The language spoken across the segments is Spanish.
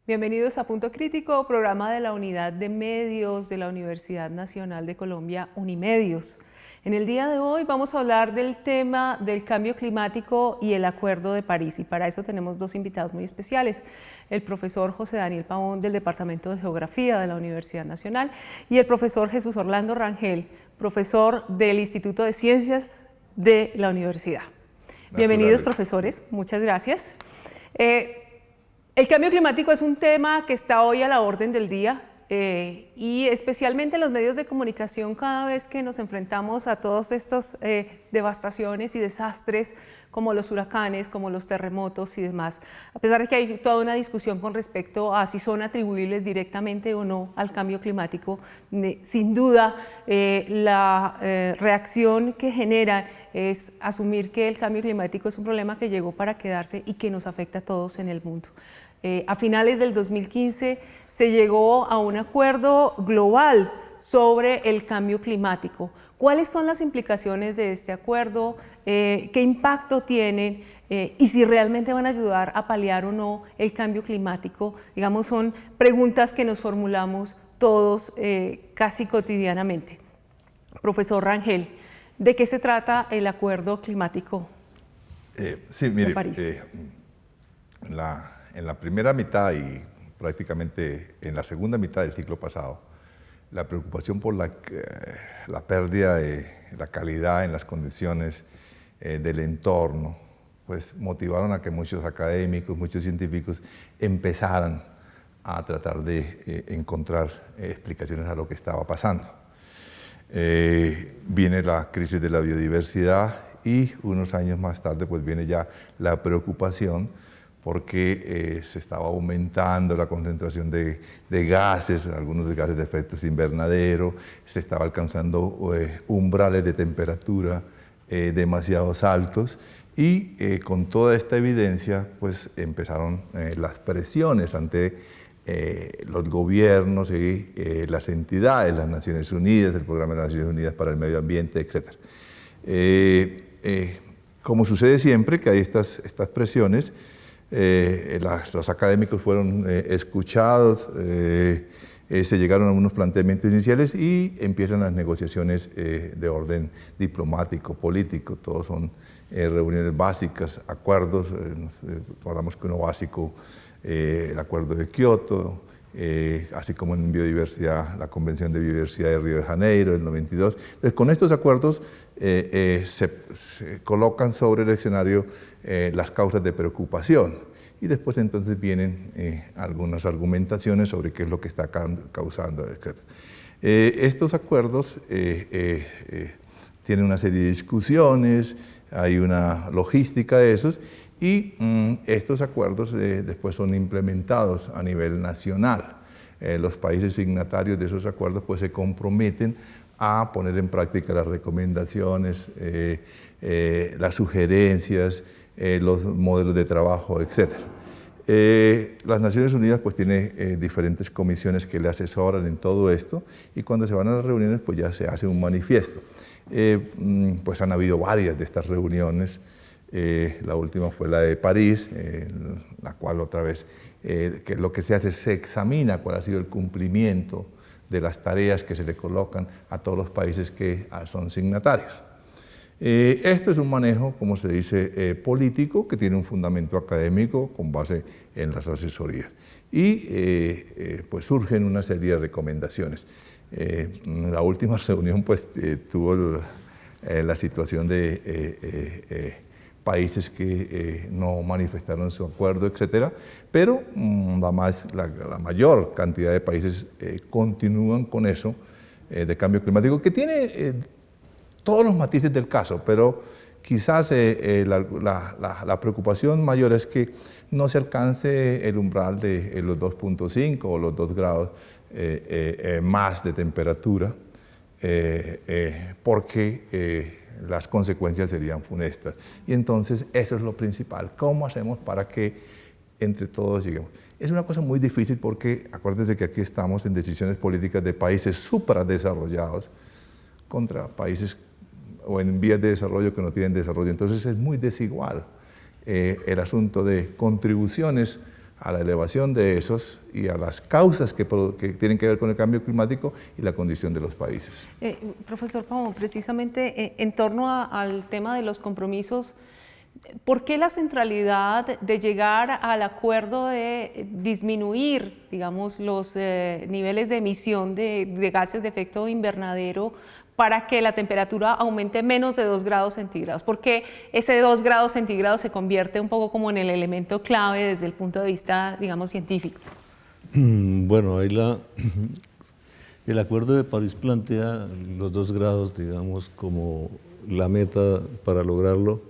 Bienvenidos a Punto Crítico, programa de la Unidad de Medios de la Universidad Nacional de Colombia, Unimedios. En el día de hoy vamos a hablar del tema del cambio climático y el Acuerdo de París, y para eso tenemos dos invitados muy especiales, el profesor José Daniel Pavón del Departamento de Geografía de la Universidad Nacional y el profesor Jesús Orlando Rangel, profesor del Instituto de Ciencias de la Universidad. Bienvenidos, profesores, muchas gracias. El cambio climático es un tema que está hoy a la orden del día y especialmente en los medios de comunicación cada vez que nos enfrentamos a todos estos devastaciones y desastres como los huracanes, como los terremotos y demás. A pesar de que hay toda una discusión con respecto a si son atribuibles directamente o no al cambio climático, sin duda la reacción que genera es asumir que el cambio climático es un problema que llegó para quedarse y que nos afecta a todos en el mundo. A finales del 2015 se llegó a un acuerdo global sobre el cambio climático. ¿Cuáles son las implicaciones de este acuerdo? ¿Qué impacto tienen? Y si realmente van a ayudar a paliar o no el cambio climático. Digamos, son preguntas que nos formulamos todos casi cotidianamente. Profesor Rangel, ¿de qué se trata el acuerdo climático de París? En la primera mitad y prácticamente en la segunda mitad del siglo pasado, la preocupación por la pérdida de la calidad en las condiciones del entorno, pues motivaron a que muchos académicos, muchos científicos empezaran a tratar de encontrar explicaciones a lo que estaba pasando. Viene la crisis de la biodiversidad y unos años más tarde pues viene ya la preocupación porque se estaba aumentando la concentración de gases, algunos de gases de efecto invernadero, se estaba alcanzando umbrales de temperatura demasiado altos y con toda esta evidencia pues empezaron las presiones ante los gobiernos y las entidades, las Naciones Unidas, el Programa de las Naciones Unidas para el Medio Ambiente, etc. Como sucede siempre que hay estas presiones, los académicos fueron escuchados, se llegaron a unos planteamientos iniciales y empiezan las negociaciones de orden diplomático, político. Todos son reuniones básicas, acuerdos. Recordamos que uno básico, el Acuerdo de Kioto, así como en biodiversidad, la Convención de Biodiversidad de Río de Janeiro, del 92. Entonces, con estos acuerdos se colocan sobre el escenario las causas de preocupación y después entonces vienen algunas argumentaciones sobre qué es lo que está causando, etc. Estos acuerdos tienen una serie de discusiones, hay una logística de esos y estos acuerdos después son implementados a nivel nacional. Los países signatarios de esos acuerdos pues se comprometen a poner en práctica las recomendaciones, las sugerencias, los modelos de trabajo, etc. Las Naciones Unidas pues tiene diferentes comisiones que le asesoran en todo esto y cuando se van a las reuniones pues ya se hace un manifiesto. Pues han habido varias de estas reuniones, la última fue la de París, la cual otra vez que lo que se hace es se examina cuál ha sido el cumplimiento de las tareas que se le colocan a todos los países que son signatarios. Esto es un manejo, como se dice, político, que tiene un fundamento académico con base en las asesorías. Y pues surgen una serie de recomendaciones. La última reunión pues, tuvo la situación de países que no manifestaron su acuerdo, etc. Pero la mayor cantidad de países continúan con eso de cambio climático, que tiene todos los matices del caso, pero quizás la preocupación mayor es que no se alcance el umbral de los 2.5 o los 2 grados más de temperatura, porque las consecuencias serían funestas. Y entonces eso es lo principal. ¿Cómo hacemos para que entre todos lleguemos? Es una cosa muy difícil porque acuérdense que aquí estamos en decisiones políticas de países supradesarrollados contra países o en vías de desarrollo que no tienen desarrollo. Entonces es muy desigual el asunto de contribuciones a la elevación de esos y a las causas que tienen que ver con el cambio climático y la condición de los países. Profesor Pavón, precisamente en torno al tema de los compromisos, ¿por qué la centralidad de llegar al acuerdo de disminuir, digamos, los niveles de emisión de gases de efecto invernadero para que la temperatura aumente menos de 2 grados centígrados? Porque ese 2 grados centígrados se convierte un poco como en el elemento clave desde el punto de vista, digamos, científico. Bueno, ahí el Acuerdo de París plantea los 2 grados, digamos, como la meta para lograrlo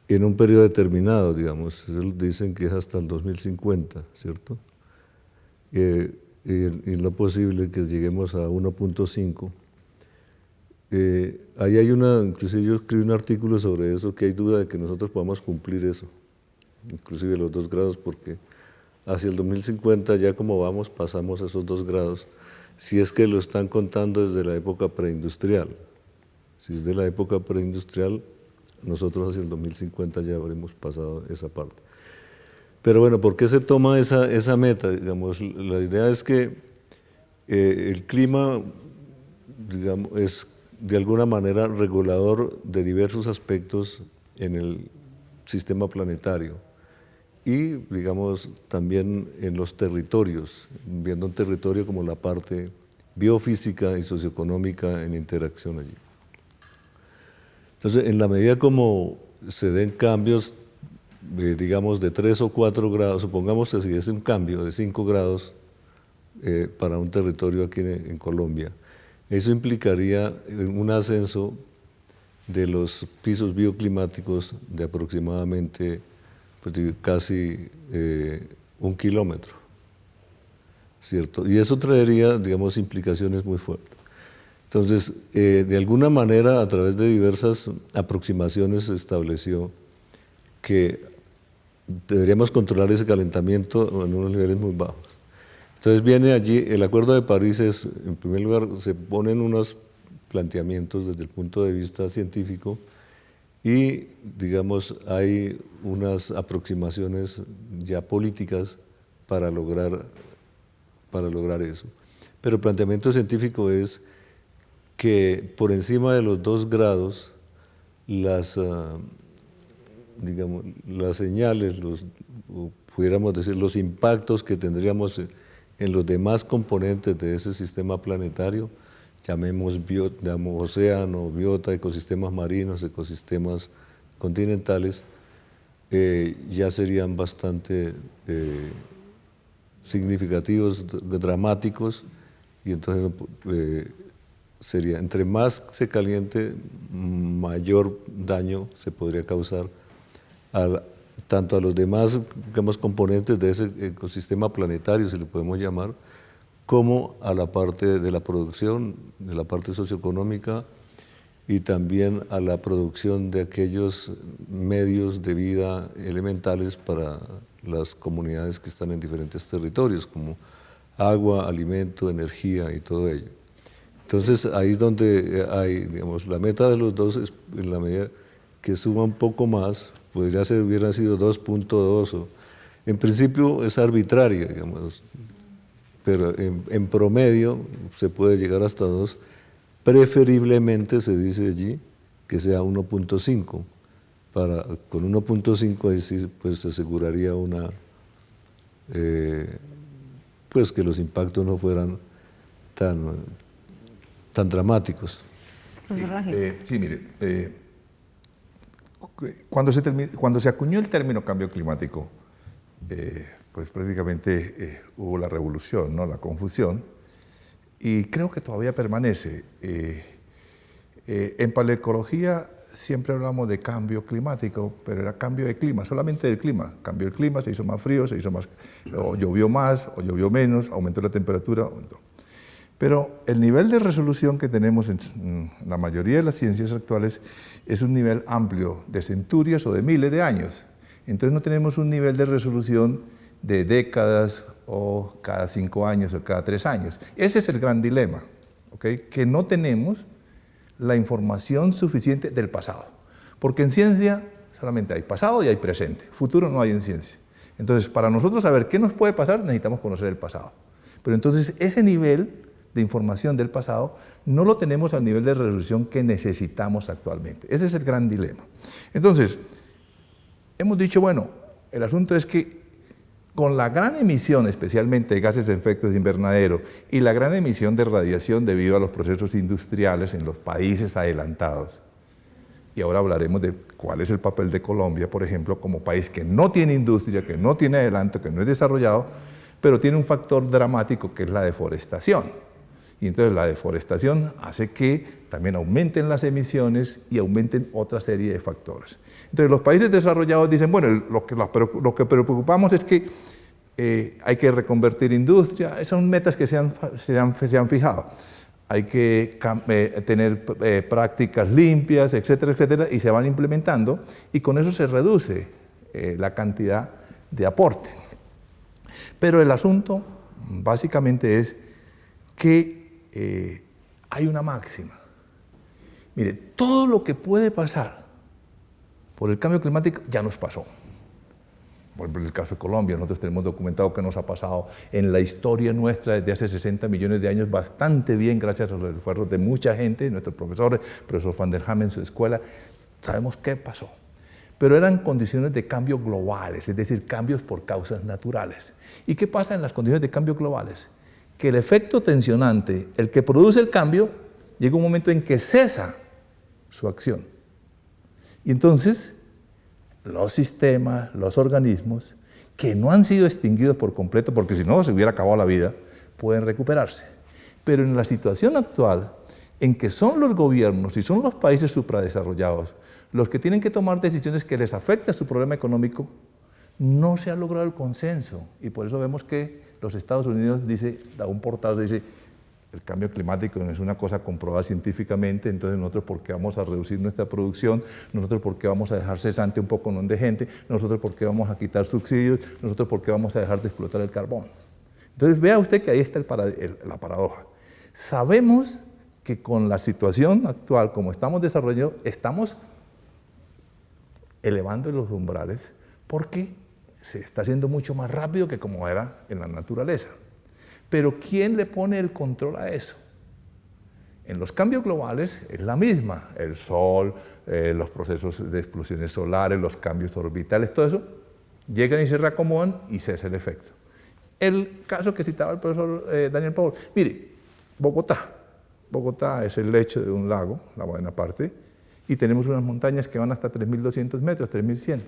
en un periodo determinado, digamos. Dicen que es hasta el 2050, ¿cierto? Y lo posible que lleguemos a 1.5. Ahí hay inclusive yo escribí un artículo sobre eso, que hay duda de que nosotros podamos cumplir eso, inclusive los 2 grados, porque hacia el 2050 ya como vamos, pasamos esos 2 grados, si es que lo están contando desde la época preindustrial. Si es de la época preindustrial, nosotros hacia el 2050 ya habremos pasado esa parte. Pero bueno, ¿por qué se toma esa meta? Digamos, la idea es que el clima, digamos, es de alguna manera regulador de diversos aspectos en el sistema planetario y, digamos, también en los territorios, viendo un territorio como la parte biofísica y socioeconómica en interacción allí. Entonces, en la medida como se den cambios, digamos, de 3 o 4 grados, supongamos que si es un cambio de 5 grados para un territorio aquí en Colombia, eso implicaría un ascenso de los pisos bioclimáticos de aproximadamente casi 1 kilómetro, ¿cierto? Y eso traería, digamos, implicaciones muy fuertes. Entonces, de alguna manera, a través de diversas aproximaciones se estableció que deberíamos controlar ese calentamiento en unos niveles muy bajos. Entonces viene allí, el Acuerdo de París es, en primer lugar, se ponen unos planteamientos desde el punto de vista científico y, digamos, hay unas aproximaciones ya políticas para lograr eso. Pero el planteamiento científico es que por encima de los 2 grados, digamos, las señales, pudiéramos decir, los impactos que tendríamos en los demás componentes de ese sistema planetario, llamemos océano, biota, ecosistemas marinos, ecosistemas continentales, ya serían bastante significativos, dramáticos, y entonces sería, entre más se caliente, mayor daño se podría causar tanto a los demás, digamos, componentes de ese ecosistema planetario, si le podemos llamar, como a la parte de la producción, de la parte socioeconómica y también a la producción de aquellos medios de vida elementales para las comunidades que están en diferentes territorios, como agua, alimento, energía y todo ello. Entonces ahí es donde hay, digamos, la meta de los 2 es en la medida que suba un poco más, hubieran sido 2.2, en principio es arbitraria, digamos, pero en promedio se puede llegar hasta 2, preferiblemente se dice allí que sea 1.5, con 1.5 ahí sí pues, se aseguraría pues que los impactos no fueran tan dramáticos. Sí, mire, cuando se acuñó el término cambio climático, pues prácticamente hubo la revolución, ¿no? La confusión, y creo que todavía permanece. En paleoecología siempre hablamos de cambio climático, pero era cambio de clima, solamente del clima. Cambió el clima, se hizo más frío, o llovió más, o llovió menos, aumentó la temperatura, aumentó. Pero el nivel de resolución que tenemos en la mayoría de las ciencias actuales es un nivel amplio, de centurias o de miles de años. Entonces no tenemos un nivel de resolución de décadas o cada 5 años o cada 3 años. Ese es el gran dilema, ¿okay? Que no tenemos la información suficiente del pasado. Porque en ciencia solamente hay pasado y hay presente, futuro no hay en ciencia. Entonces, para nosotros saber qué nos puede pasar, necesitamos conocer el pasado. Pero entonces, ese nivel de información del pasado no lo tenemos al nivel de resolución que necesitamos actualmente. Ese es el gran dilema. Entonces, hemos dicho, bueno, el asunto es que con la gran emisión, especialmente de gases de efecto invernadero, y la gran emisión de radiación debido a los procesos industriales en los países adelantados, y ahora hablaremos de cuál es el papel de Colombia, por ejemplo, como país que no tiene industria, que no tiene adelanto, que no es desarrollado, pero tiene un factor dramático que es la deforestación. Y entonces la deforestación hace que también aumenten las emisiones y aumenten otra serie de factores. Entonces los países desarrollados dicen, bueno, lo que preocupamos es que hay que reconvertir industria, esas son metas que se han fijado. Hay que tener prácticas limpias, etcétera, etcétera, y se van implementando, y con eso se reduce la cantidad de aporte. Pero el asunto básicamente es que hay una máxima. Mire, todo lo que puede pasar por el cambio climático ya nos pasó. Por ejemplo, en el caso de Colombia, nosotros tenemos documentado que nos ha pasado en la historia nuestra desde hace 60 millones de años bastante bien, gracias a los esfuerzos de mucha gente, nuestros profesores, profesor Van der Ham en su escuela, sabemos qué pasó. Pero eran condiciones de cambio globales, es decir, cambios por causas naturales. ¿Y qué pasa en las condiciones de cambio globales? Que el efecto tensionante, el que produce el cambio, llega un momento en que cesa su acción. Y entonces, los sistemas, los organismos, que no han sido extinguidos por completo, porque si no se hubiera acabado la vida, pueden recuperarse. Pero en la situación actual, en que son los gobiernos y son los países supradesarrollados los que tienen que tomar decisiones que les afectan su problema económico, no se ha logrado el consenso. Y por eso vemos que los Estados Unidos da un portazo, dice, el cambio climático no es una cosa comprobada científicamente, entonces nosotros ¿por qué vamos a reducir nuestra producción? Nosotros ¿por qué vamos a dejar cesante un poco de gente? Nosotros ¿por qué vamos a quitar subsidios? Nosotros ¿por qué vamos a dejar de explotar el carbón? Entonces vea usted que ahí está la paradoja. Sabemos que con la situación actual, como estamos desarrollando, estamos elevando los umbrales porque se está haciendo mucho más rápido que como era en la naturaleza. Pero ¿quién le pone el control a eso? En los cambios globales es la misma, el Sol, los procesos de explosiones solares, los cambios orbitales, todo eso, llegan y se reacomodan y cesa el efecto. El caso que citaba el profesor Daniel Paul, mire, Bogotá es el lecho de un lago, la buena parte, y tenemos unas montañas que van hasta 3.200 metros, 3.100,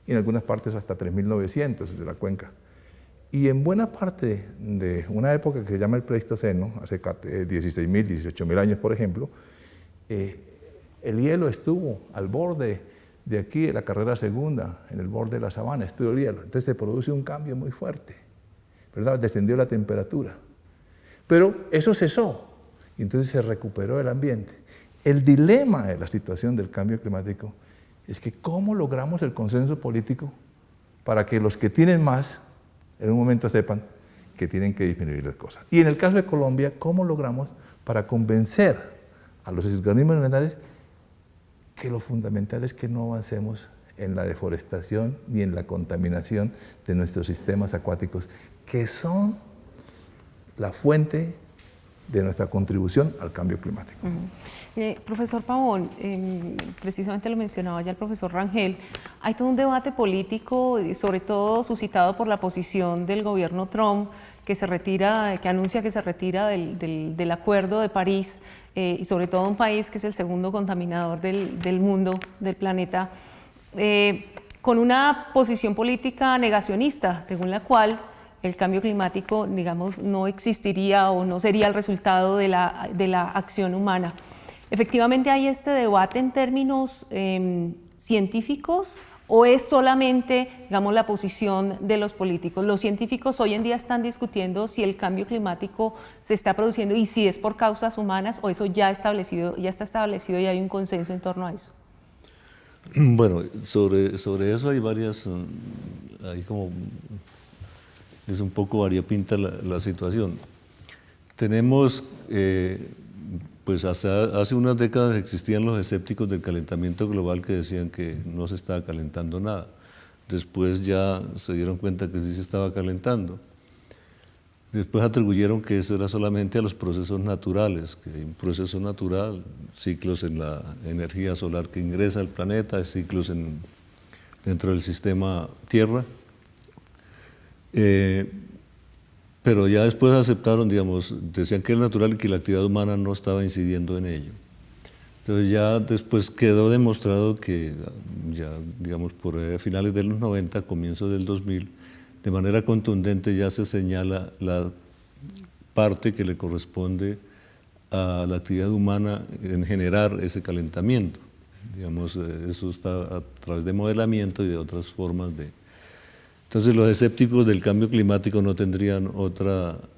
y en algunas partes hasta 3.900 de la cuenca. Y en buena parte de una época que se llama el Pleistoceno, hace 16.000, 18.000 años, por ejemplo, el hielo estuvo al borde de aquí, de la carrera segunda, en el borde de la sabana, estuvo el hielo. Entonces se produce un cambio muy fuerte, ¿verdad? Descendió la temperatura. Pero eso cesó, y entonces se recuperó el ambiente. El dilema de la situación del cambio climático es que ¿cómo logramos el consenso político para que los que tienen más en un momento sepan que tienen que disminuir las cosas? Y en el caso de Colombia, ¿cómo logramos para convencer a los organismos ambientales que lo fundamental es que no avancemos en la deforestación ni en la contaminación de nuestros sistemas acuáticos, que son la fuente de nuestra contribución al cambio climático? Profesor Pavón, precisamente lo mencionaba ya el profesor Rangel, hay todo un debate político, sobre todo suscitado por la posición del gobierno Trump, que anuncia que se retira del Acuerdo de París, y sobre todo un país que es el segundo contaminador del mundo, del planeta, con una posición política negacionista, según la cual el cambio climático, digamos, no existiría o no sería el resultado de la acción humana. ¿Efectivamente hay este debate en términos científicos o es solamente, digamos, la posición de los políticos? Los científicos hoy en día están discutiendo si el cambio climático se está produciendo y si es por causas humanas o eso ya está establecido y hay un consenso en torno a eso. Bueno, sobre eso hay varias, hay como... Es un poco variopinta la situación. Tenemos, pues hasta hace unas décadas existían los escépticos del calentamiento global que decían que no se estaba calentando nada. después ya se dieron cuenta que sí se estaba calentando. Después atribuyeron que eso era solamente a los procesos naturales, que hay un proceso natural, ciclos en la energía solar que ingresa al planeta, ciclos dentro del sistema Tierra. Pero ya después aceptaron, digamos, decían que era natural y que la actividad humana no estaba incidiendo en ello. Entonces ya después quedó demostrado que ya, digamos, por finales de los 90, comienzos del 2000, de manera contundente ya se señala la parte que le corresponde a la actividad humana en generar ese calentamiento. Digamos, eso está a través de modelamiento y de otras formas de... Entonces los escépticos del cambio climático no tendrían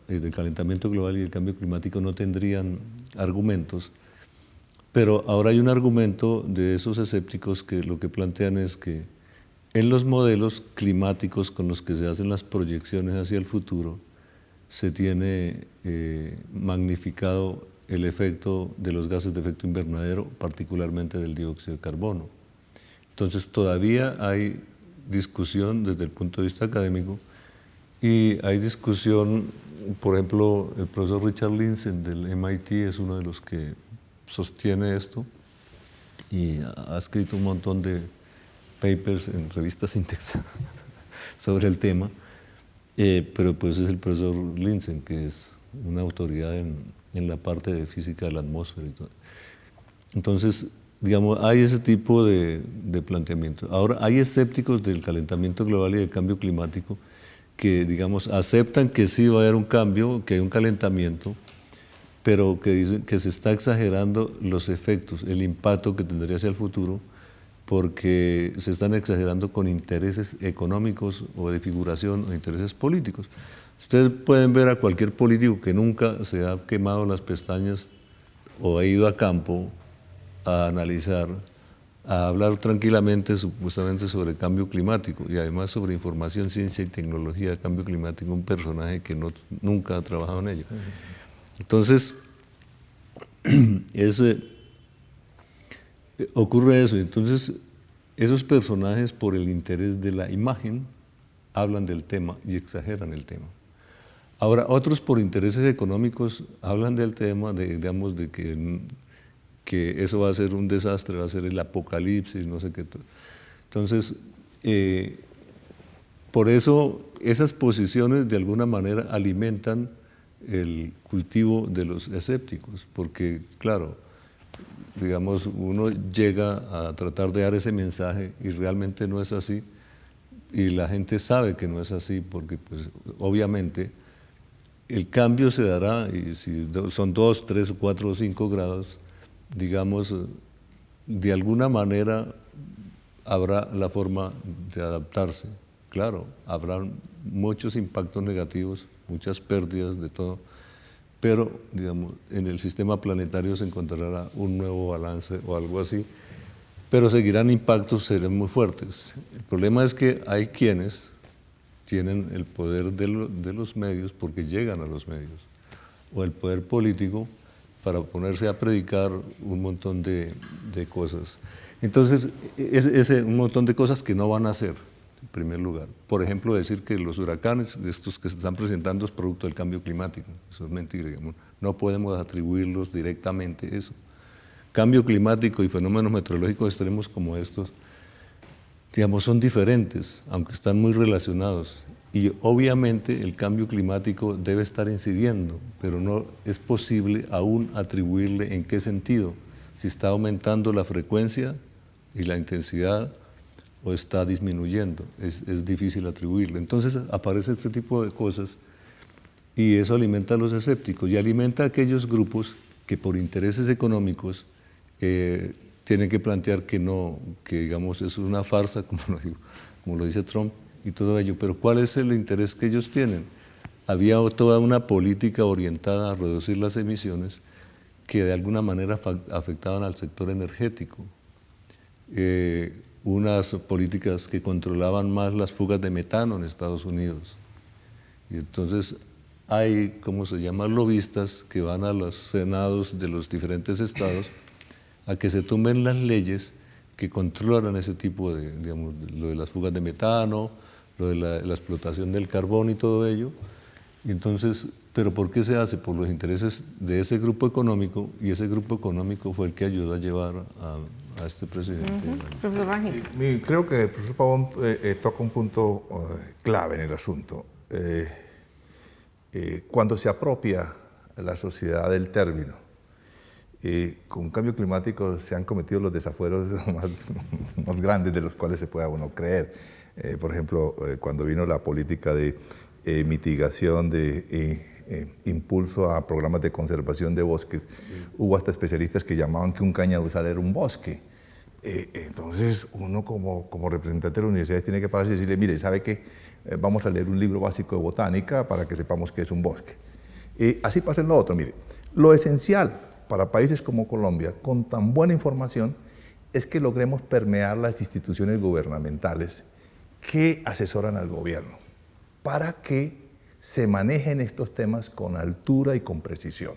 del calentamiento global y el cambio climático no tendrían argumentos, pero ahora hay un argumento de esos escépticos que lo que plantean es que en los modelos climáticos con los que se hacen las proyecciones hacia el futuro se tiene magnificado el efecto de los gases de efecto invernadero, particularmente del dióxido de carbono. Entonces todavía hay discusión desde el punto de vista académico y hay discusión, por ejemplo, el profesor Richard Lindzen del MIT es uno de los que sostiene esto y ha escrito un montón de papers en revistas Syntex sobre el tema, pero pues es el profesor Lindzen, que es una autoridad en la parte de física de la atmósfera y todo. Entonces, digamos, hay ese tipo de planteamiento. Ahora, hay escépticos del calentamiento global y del cambio climático que, digamos, aceptan que sí va a haber un cambio, que hay un calentamiento, pero que dicen que se está exagerando los efectos, el impacto que tendría hacia el futuro, porque se están exagerando con intereses económicos o de figuración o intereses políticos. Ustedes pueden ver a cualquier político que nunca se ha quemado las pestañas o ha ido a campo a analizar, a hablar tranquilamente supuestamente sobre el cambio climático y además sobre información, ciencia y tecnología de cambio climático, un personaje que nunca ha trabajado en ello. Entonces, ocurre eso. Entonces, esos personajes, por el interés de la imagen, hablan del tema y exageran el tema. Ahora, otros por intereses económicos hablan del tema, digamos, de que eso va a ser un desastre, va a ser el apocalipsis, no sé qué. Entonces, por eso esas posiciones de alguna manera alimentan el cultivo de los escépticos, porque claro, digamos, uno llega a tratar de dar ese mensaje y realmente no es así, y la gente sabe que no es así, porque pues obviamente el cambio se dará, y si son 2, 3, 4 o 5 grados, digamos, de alguna manera habrá la forma de adaptarse. Claro, habrá muchos impactos negativos, muchas pérdidas de todo, pero digamos, en el sistema planetario se encontrará un nuevo balance o algo así, pero seguirán impactos, serán muy fuertes. El problema es que hay quienes tienen el poder de los medios porque llegan a los medios, o el poder político para ponerse a predicar un montón de cosas. Entonces, un montón de cosas que no van a hacer, en primer lugar. Por ejemplo, decir que los huracanes, estos que se están presentando, es producto del cambio climático. Eso es mentira, digamos. No podemos atribuirlos directamente a eso. Cambio climático y fenómenos meteorológicos extremos como estos, digamos, son diferentes, aunque están muy relacionados. Y obviamente el cambio climático debe estar incidiendo, pero no es posible aún atribuirle en qué sentido, si está aumentando la frecuencia y la intensidad o está disminuyendo, es difícil atribuirle. Entonces aparece este tipo de cosas y eso alimenta a los escépticos y alimenta a aquellos grupos que por intereses económicos tienen que plantear que no, que digamos es una farsa, como lo dice Trump, y todo ello, pero ¿cuál es el interés que ellos tienen? Había toda una política orientada a reducir las emisiones que de alguna manera afectaban al sector energético. Unas políticas que controlaban más las fugas de metano en Estados Unidos. Y entonces hay, ¿cómo se llama?, lobistas que van a los senados de los diferentes estados a que se tomen las leyes que controlaran ese tipo de, digamos, lo de las fugas de metano, lo de la explotación del carbón y todo ello. Y entonces, ¿pero por qué se hace? Por los intereses de ese grupo económico, y ese grupo económico fue el que ayudó a llevar a este presidente. Profesor Rangel. Sí, creo que el profesor Pavón toca un punto clave en el asunto. Cuando se apropia la sociedad del término, con cambio climático se han cometido los desafueros más grandes de los cuales se pueda uno creer. Por ejemplo, cuando vino la política de mitigación, de impulso a programas de conservación de bosques, hubo hasta especialistas que llamaban que un cañaduzal era un bosque. Entonces uno como representante de la universidad tiene que pararse y decirle, mire, ¿sabe qué? Vamos a leer un libro básico de botánica para que sepamos qué es un bosque. Así pasa en lo otro, mire. Lo esencial para países como Colombia, con tan buena información, es que logremos permear las instituciones gubernamentales que asesoran al gobierno para que se manejen estos temas con altura y con precisión.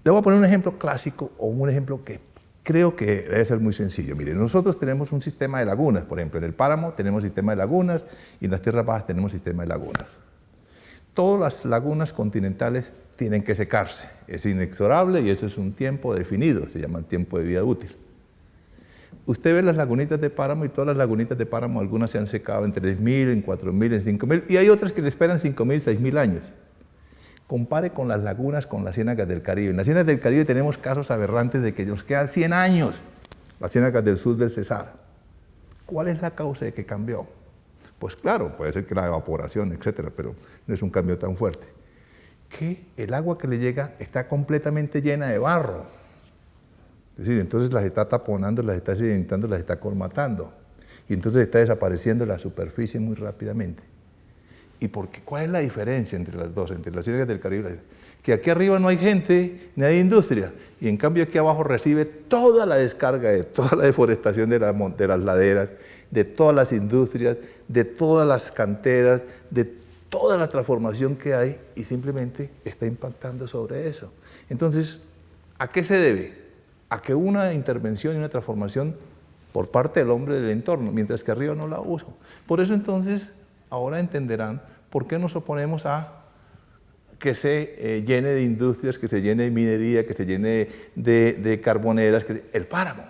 Le voy a poner un ejemplo clásico o un ejemplo que creo que debe ser muy sencillo. Mire, nosotros tenemos un sistema de lagunas, por ejemplo, en el páramo tenemos sistema de lagunas y en las tierras bajas tenemos sistema de lagunas. Todas las lagunas continentales tienen que secarse, es inexorable y eso es un tiempo definido, se llama el tiempo de vida útil. Usted ve las lagunitas de páramo y todas las lagunitas de páramo, algunas se han secado en 3.000, en 4.000, en 5.000 y hay otras que le esperan 5.000, 6.000 años. Compare con las lagunas, con las ciénagas del Caribe. En las ciénagas del Caribe tenemos casos aberrantes de que nos quedan 100 años, las ciénagas del sur del Cesar. ¿Cuál es la causa de que cambió? Pues claro, puede ser que la evaporación, etcétera, pero no es un cambio tan fuerte. Que el agua que le llega está completamente llena de barro. Es decir, entonces las está taponando, las está sedimentando, las está colmatando. Y entonces está desapareciendo la superficie muy rápidamente. ¿Y cuál es la diferencia entre las dos, entre las ciénagas del Caribe? Que aquí arriba no hay gente, ni hay industria, y en cambio aquí abajo recibe toda la descarga de toda la deforestación de las laderas, de todas las industrias, de todas las canteras, de toda la transformación que hay, y simplemente está impactando sobre eso. Entonces, ¿a qué se debe? A que una intervención y una transformación por parte del hombre del entorno, mientras que arriba no la uso. Por eso entonces, ahora entenderán por qué nos oponemos a que se llene de industrias, que se llene de minería, que se llene de carboneras, el páramo,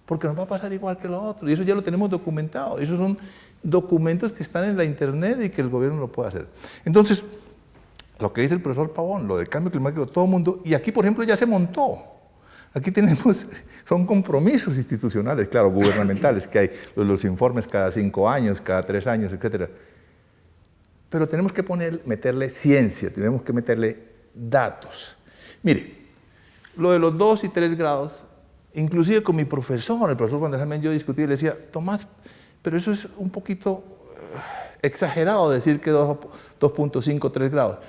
porque nos va a pasar igual que lo otro, y eso ya lo tenemos documentado, esos son documentos que están en la internet y que el gobierno lo puede hacer. Entonces, lo que dice el profesor Pavón, lo del cambio climático, todo el mundo, y aquí por ejemplo ya se montó, aquí tenemos, son compromisos institucionales, claro, gubernamentales, que hay los informes cada 5 años, cada 3 años, etcétera. Pero tenemos que meterle ciencia, tenemos que meterle datos. Mire, lo de los 2 y 3 grados, inclusive con mi profesor, el profesor Juan de Germán, yo discutí y le decía, Tomás, pero eso es un poquito exagerado decir que 2.5, 3 grados.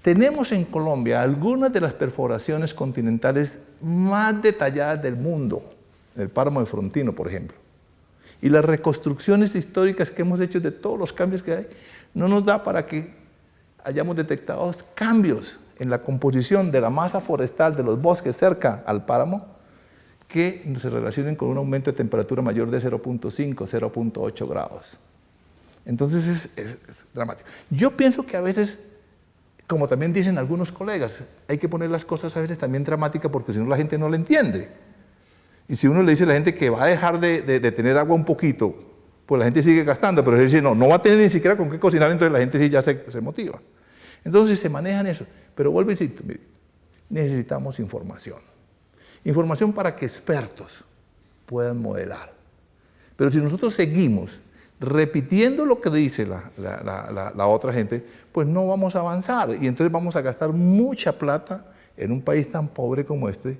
Tenemos en Colombia algunas de las perforaciones continentales más detalladas del mundo, el páramo de Frontino, por ejemplo. Y las reconstrucciones históricas que hemos hecho de todos los cambios que hay, no nos da para que hayamos detectado cambios en la composición de la masa forestal de los bosques cerca al páramo que se relacionen con un aumento de temperatura mayor de 0.5, 0.8 grados. Entonces es dramático. Yo pienso que a veces, como también dicen algunos colegas, hay que poner las cosas a veces también dramáticas porque si no la gente no la entiende. Y si uno le dice a la gente que va a dejar de tener agua un poquito, pues la gente sigue gastando, pero si dice no va a tener ni siquiera con qué cocinar, entonces la gente sí ya se motiva. Entonces se manejan eso. Pero vuelvo y insisto, mire, necesitamos información. Información para que expertos puedan modelar. Pero si nosotros seguimos repitiendo lo que dice la otra gente, pues no vamos a avanzar. Y entonces vamos a gastar mucha plata en un país tan pobre como este,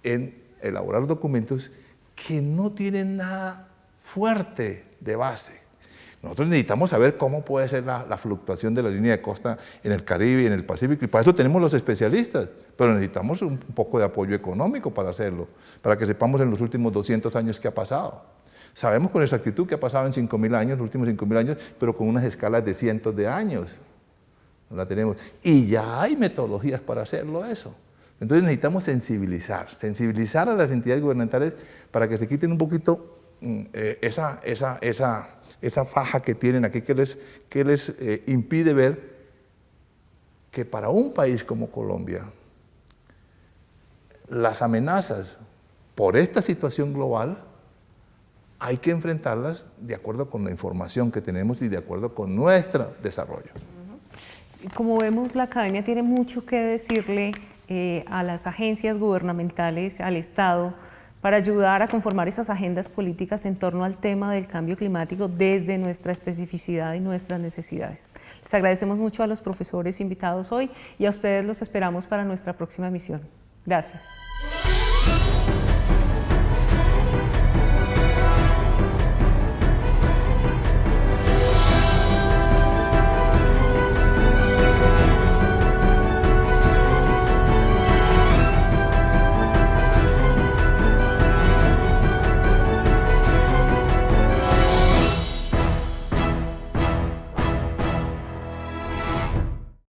en elaborar documentos que no tienen nada fuerte de base. Nosotros necesitamos saber cómo puede ser la fluctuación de la línea de costa en el Caribe y en el Pacífico, y para eso tenemos los especialistas, pero necesitamos un poco de apoyo económico para hacerlo, para que sepamos en los últimos 200 años qué ha pasado. Sabemos con exactitud qué ha pasado en 5.000 años, los últimos 5.000 años, pero con unas escalas de cientos de años. No la tenemos. Y ya hay metodologías para hacerlo eso. Entonces necesitamos sensibilizar a las entidades gubernamentales para que se quiten un poquito esa faja que tienen aquí que les impide ver que para un país como Colombia las amenazas por esta situación global hay que enfrentarlas de acuerdo con la información que tenemos y de acuerdo con nuestro desarrollo. Como vemos, la academia tiene mucho que decirle a las agencias gubernamentales, al Estado, para ayudar a conformar esas agendas políticas en torno al tema del cambio climático desde nuestra especificidad y nuestras necesidades. Les agradecemos mucho a los profesores invitados hoy y a ustedes los esperamos para nuestra próxima emisión. Gracias.